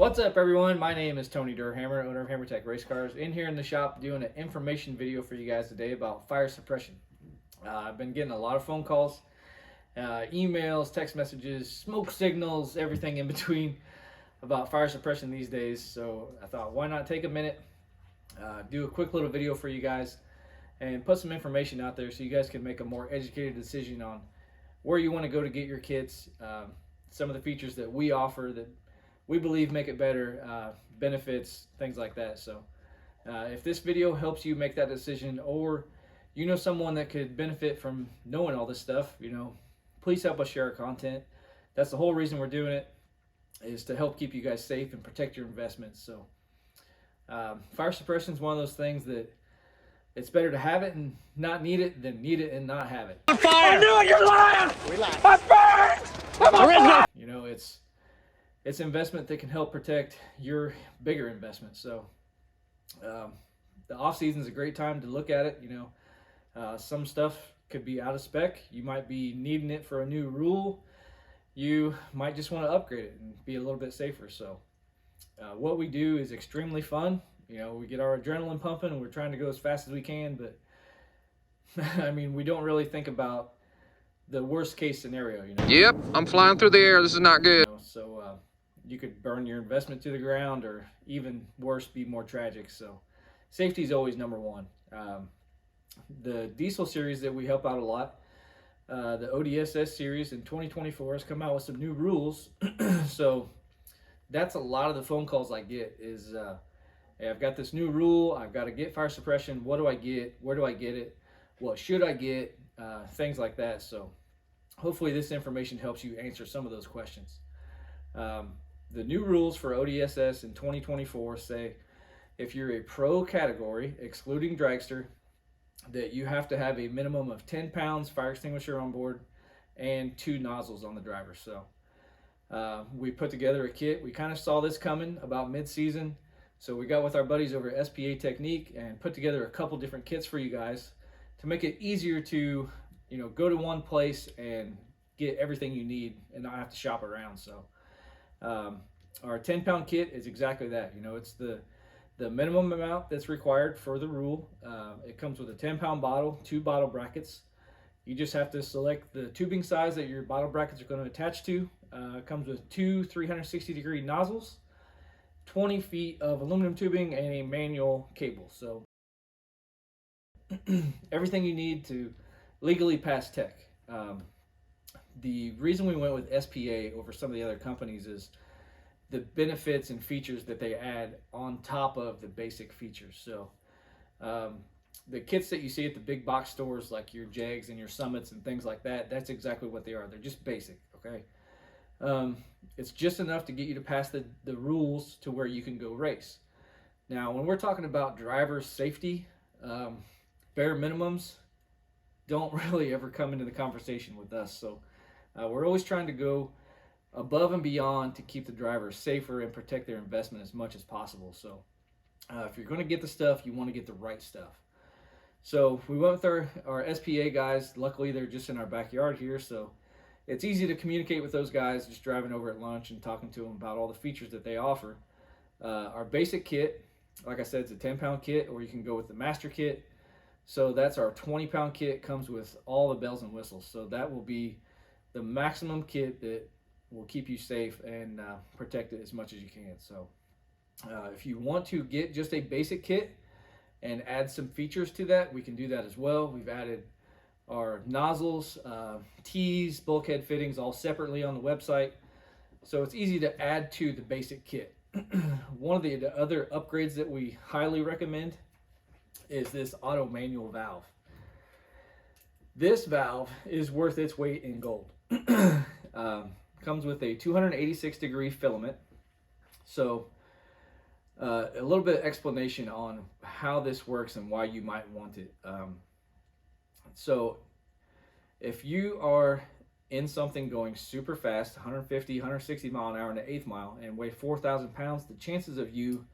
What's up, everyone? My name is Tony Durhammer, owner of HammerTech Race Cars, in here in the shop doing an information video for you guys today about fire suppression. I've been getting a lot of phone calls, emails, text messages, smoke signals, everything in between about fire suppression these days. So I thought, why not take a minute, do a quick little video for you guys, and put some information out there so you guys can make a more educated decision on where you want to go to get your kits, some of the features that we offer that we believe make it better, benefits, things like that. So if this video helps you make that decision, or you know someone that could benefit from knowing all this stuff, please help us share our content. That's the whole reason we're doing it, is to help keep you guys safe and protect your investments. So fire suppression is one of those things that it's better to have it and not need it than need it and not have it. On fire! I knew it, you're lying! We lied. I'm burned! I'm on fire! It's an investment that can help protect your bigger investment. So the off season is a great time to look at it. Some stuff could be out of spec. You might be needing it for a new rule. You might just want to upgrade it and be a little bit safer. So what we do is extremely fun. We get our adrenaline pumping and we're trying to go as fast as we can, but we don't really think about the worst case scenario. Yep, I'm flying through the air. This is not good. So you could burn your investment to the ground, or even worse, be more tragic. So safety is always number one. The diesel series that we help out a lot, the ODSS series in 2024 has come out with some new rules. So that's a lot of the phone calls I get is, hey, I've got this new rule. I've got to get fire suppression. What do I get? Where do I get it? What should I get? Things like that. So hopefully this information helps you answer some of those questions. The new rules for ODSS in 2024 say if you're a pro category, excluding dragster, that you have to have a minimum of 10 pounds fire extinguisher on board and 2 nozzles on the driver. So we put together a kit. We kind of saw this coming about mid-season. So we got with our buddies over at SPA Technique and put together a couple different kits for you guys to make it easier to, go to one place and get everything you need and not have to shop around. So our 10-pound kit is exactly that. It's the minimum amount that's required for the rule. It comes with a 10-pound bottle, 2 bottle brackets. You just have to select the tubing size that your bottle brackets are going to attach to. It comes with 2 360-degree nozzles, 20 feet of aluminum tubing, and a manual cable. So everything you need to legally pass tech. The reason we went with SPA over some of the other companies is the benefits and features that they add on top of the basic features. So the kits that you see at the big box stores, like your Jags and your Summits and things like that, that's exactly what they are. They're just basic, okay? It's just enough to get you to pass the rules to where you can go race. Now, when we're talking about driver safety, bare minimums don't really ever come into the conversation with us. So we're always trying to go above and beyond to keep the driver safer and protect their investment as much as possible. So if you're going to get the stuff, you want to get the right stuff. So we went with our SPA guys. Luckily, they're just in our backyard here, so it's easy to communicate with those guys, just driving over at lunch and talking to them about all the features that they offer. Our basic kit, like I said, it's a 10-pound kit, or you can go with the master kit. So that's our 20-pound kit, comes with all the bells and whistles. So that will be the maximum kit that will keep you safe and protect it as much as you can. So if you want to get just a basic kit and add some features to that, we can do that as well. We've added our nozzles, tees, bulkhead fittings all separately on the website. So it's easy to add to the basic kit. One of the other upgrades that we highly recommend is this auto manual valve. This valve is worth its weight in gold. Comes with a 286-degree filament. So a little bit of explanation on how this works and why you might want it. So if you are in something going super fast, 150, 160 mile an hour in the 8th mile, and weigh 4,000 pounds, the chances of you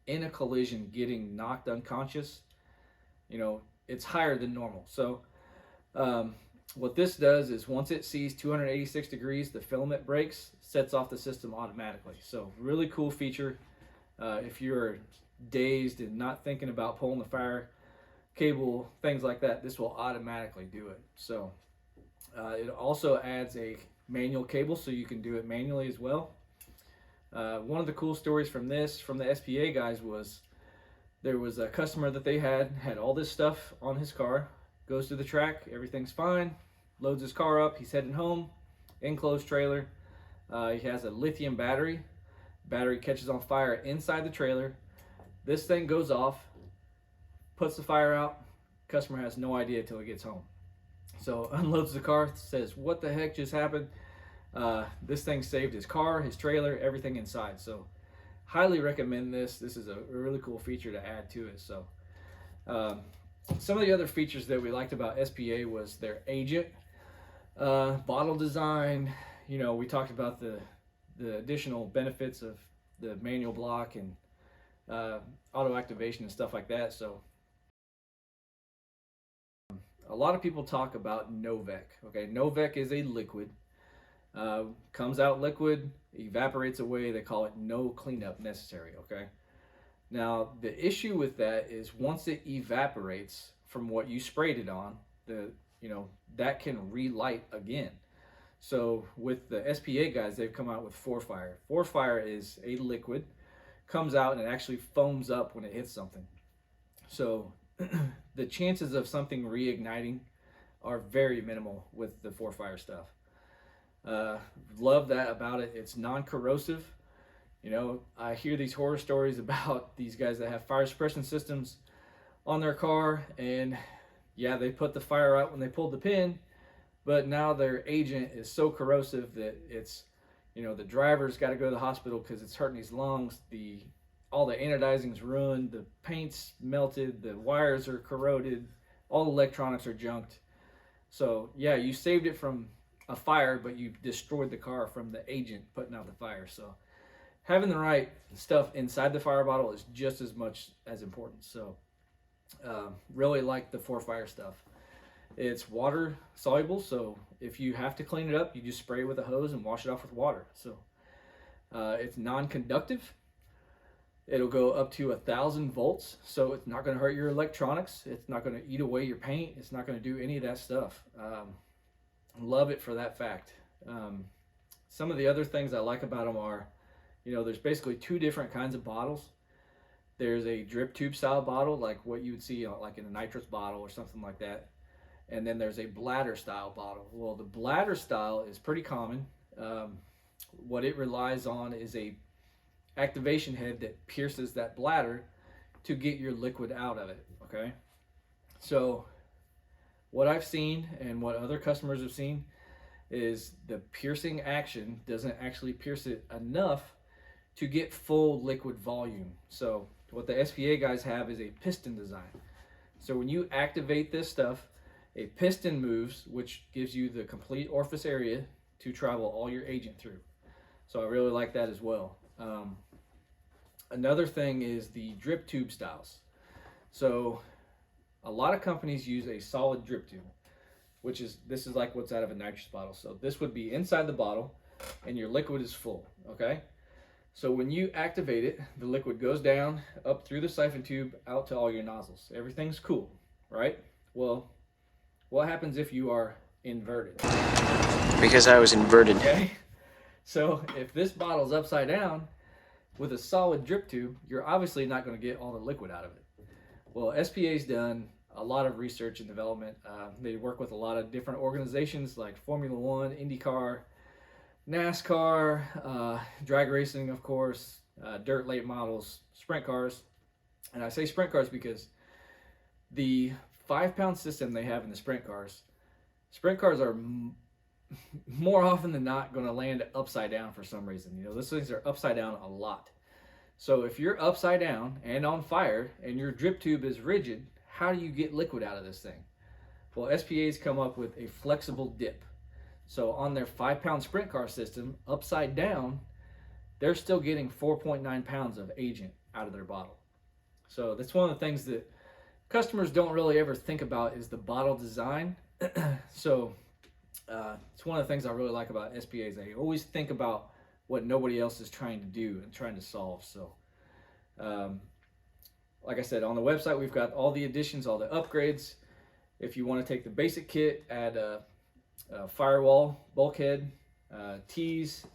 in a collision getting knocked unconscious, it's higher than normal. So What this does is once it sees 286 degrees, the filament breaks, sets off the system automatically. So really cool feature. If you're dazed and not thinking about pulling the fire cable, things like that, this will automatically do it. So it also adds a manual cable, so you can do it manually as well. One of the cool stories from the SPA guys was there was a customer that they had all this stuff on his car, goes to the track, everything's fine, loads his car up, he's heading home, enclosed trailer. He has a lithium battery. Battery catches on fire inside the trailer. This thing goes off, puts the fire out. Customer has no idea till he gets home. So unloads the car, says, what the heck just happened? This thing saved his car, his trailer, everything inside. So highly recommend this. This is a really cool feature to add to it. So some of the other features that we liked about SPA was their agent, bottle design. You know, we talked about the additional benefits of the manual block and auto activation and stuff like that. So a lot of people talk about Novec. Okay, Novec is a liquid. Comes out liquid, evaporates away. They call it no cleanup necessary. Okay. Now the issue with that is once it evaporates from what you sprayed it on, that can relight again. So with the SPA guys, they've come out with 4Fire. 4Fire is a liquid, comes out and it actually foams up when it hits something. So the chances of something reigniting are very minimal with the 4Fire stuff. Love that about it. It's non-corrosive. You know, I hear these horror stories about these guys that have fire suppression systems on their car, and yeah, they put the fire out when they pulled the pin, but now their agent is so corrosive that it's, the driver's got to go to the hospital because it's hurting his lungs. All the anodizing's ruined, the paint's melted, the wires are corroded, all the electronics are junked. So yeah, you saved it from a fire, but you destroyed the car from the agent putting out the fire. So having the right stuff inside the fire bottle is just as much as important. So really like the 4Fire stuff. It's water soluble, so if you have to clean it up, you just spray it with a hose and wash it off with water. So it's non-conductive. It'll go up to 1,000 volts, so it's not going to hurt your electronics. It's not going to eat away your paint. It's not going to do any of that stuff. Love it for that fact. Some of the other things I like about them are, there's basically two different kinds of bottles. There's a drip tube style bottle, like what you would see like in a nitrous bottle or something like that. And then there's a bladder style bottle. Well, the bladder style is pretty common. What it relies on is a activation head that pierces that bladder to get your liquid out of it. Okay. So what I've seen and what other customers have seen is the piercing action doesn't actually pierce it enough to get full liquid volume. So what the SPA guys have is a piston design. So when you activate this stuff, a piston moves, which gives you the complete orifice area to travel all your agent through. So I really like that as well. Another thing is the drip tube styles. So a lot of companies use a solid drip tube, this is like what's out of a nitrous bottle. So this would be inside the bottle and your liquid is full, okay? So when you activate it, the liquid goes down, up through the siphon tube, out to all your nozzles. Everything's cool, right? Well, what happens if you are inverted? Because I was inverted. Okay? So if this bottle's upside down with a solid drip tube, you're obviously not going to get all the liquid out of it. Well, SPA's done a lot of research and development. They work with a lot of different organizations like Formula One, IndyCar, NASCAR, drag racing, of course, dirt late models, sprint cars. And I say sprint cars because the 5-pound system they have in the sprint cars are more often than not going to land upside down for some reason. Those things are upside down a lot. So if you're upside down and on fire and your drip tube is rigid, how do you get liquid out of this thing? Well, SPA's come up with a flexible dip. So on their 5-pound sprint car system, upside down, they're still getting 4.9 pounds of agent out of their bottle. So that's one of the things that customers don't really ever think about is the bottle design. So It's one of the things I really like about SPAs. They always think about what nobody else is trying to do and trying to solve. So, like I said, on the website, we've got all the additions, all the upgrades. If you want to take the basic kit, add a firewall, bulkhead, tees,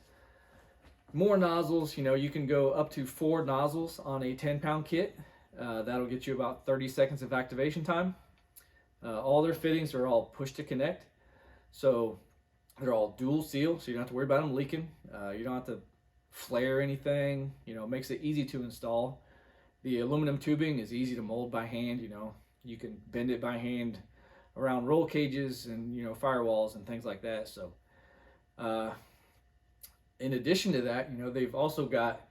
more nozzles. You can go up to 4 nozzles on a 10-pound kit. That'll get you about 30 seconds of activation time. All their fittings are all push to connect. So they're all dual seal, so you don't have to worry about them leaking. You don't have to flare anything. It makes it easy to install. The aluminum tubing is easy to mold by hand. You can bend it by hand around roll cages and firewalls and things like that. So in addition to that, they've also got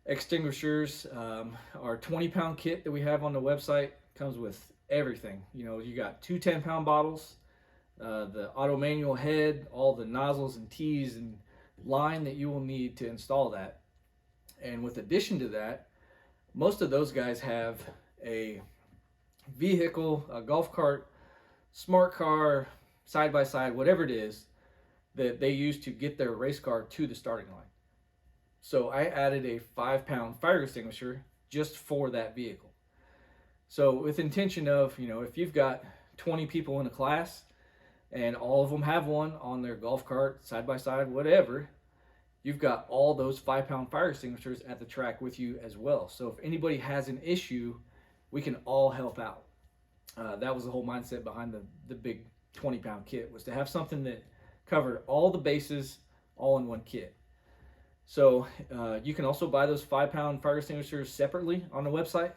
extinguishers. Our 20-pound kit that we have on the website comes with everything. You got 2 10-pound bottles, the auto manual head, all the nozzles and tees and line that you will need to install that. And with addition to that, most of those guys have a vehicle, a golf cart, smart car, side-by-side, whatever it is that they use to get their race car to the starting line. So I added a 5-pound fire extinguisher just for that vehicle. So with intention of, if you've got 20 people in a class and all of them have one on their golf cart, side-by-side, whatever, you've got all those 5-pound fire extinguishers at the track with you as well. So if anybody has an issue, we can all help out. That was the whole mindset behind the big 20-pound kit, was to have something that covered all the bases all in one kit. So you can also buy those 5-pound fire extinguishers separately on the website.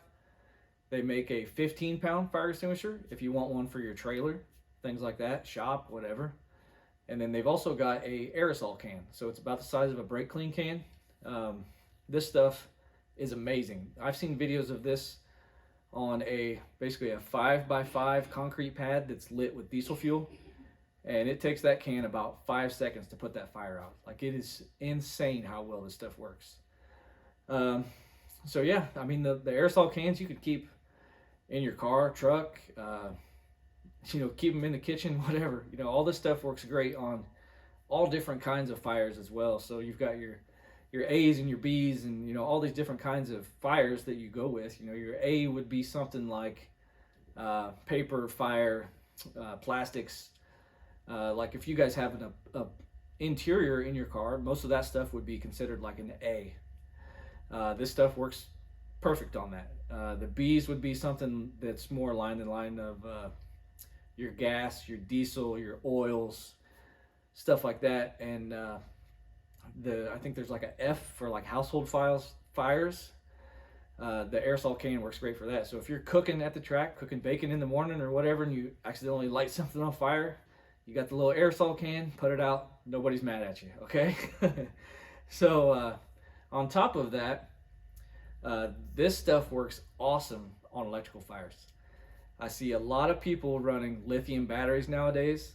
They make a 15-pound fire extinguisher if you want one for your trailer, things like that, shop, whatever. And then they've also got a aerosol can. So it's about the size of a brake clean can. This stuff is amazing. I've seen videos of this on basically a 5x5 concrete pad that's lit with diesel fuel. And it takes that can about 5 seconds to put that fire out. Like, it is insane how well this stuff works. So yeah, I mean, the aerosol cans you could keep in your car, truck, keep them in the kitchen, whatever. All this stuff works great on all different kinds of fires as well. So you've got your A's and your B's and all these different kinds of fires that you go with. Your A would be something like paper fire, plastics. Like if you guys have a interior in your car, most of that stuff would be considered like an A. This stuff works perfect on that. The B's would be something that's more along the line of your gas, your diesel, your oils, stuff like that. And I think there's like a F for like household fires. The aerosol can works great for that. So if you're cooking at the track, cooking bacon in the morning or whatever, and you accidentally light something on fire, you got the little aerosol can, put it out, nobody's mad at you, okay? So on top of that, this stuff works awesome on electrical fires. I see a lot of people running lithium batteries nowadays.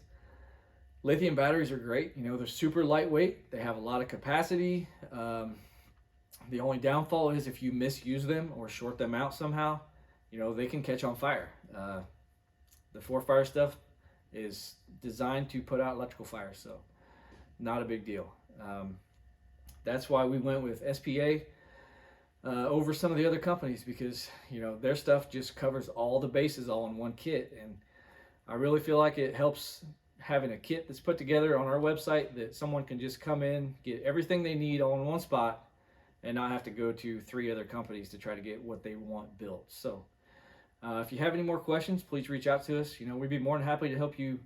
Lithium batteries are great. They're super lightweight. They have a lot of capacity. The only downfall is if you misuse them or short them out somehow, they can catch on fire. The 4Fire stuff is designed to put out electrical fire, so not a big deal. That's why we went with SPA over some of the other companies, because their stuff just covers all the bases all in one kit. And I really feel like it helps having a kit that's put together on our website that someone can just come in, get everything they need all in one spot, and not have to go to 3 other companies to try to get what they want built. So if you have any more questions, please reach out to us. We'd be more than happy to help you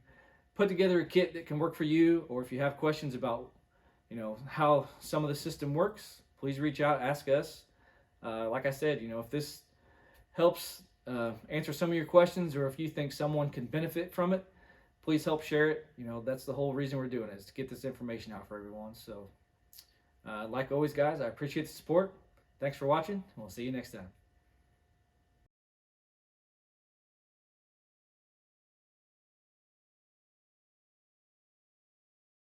put together a kit that can work for you. Or if you have questions about how some of the system works, please reach out, ask us. Like I said, if this helps answer some of your questions, or if you think someone can benefit from it, please help share it. That's the whole reason we're doing it, is to get this information out for everyone. So like always, guys, I appreciate the support. Thanks for watching. We'll see you next time.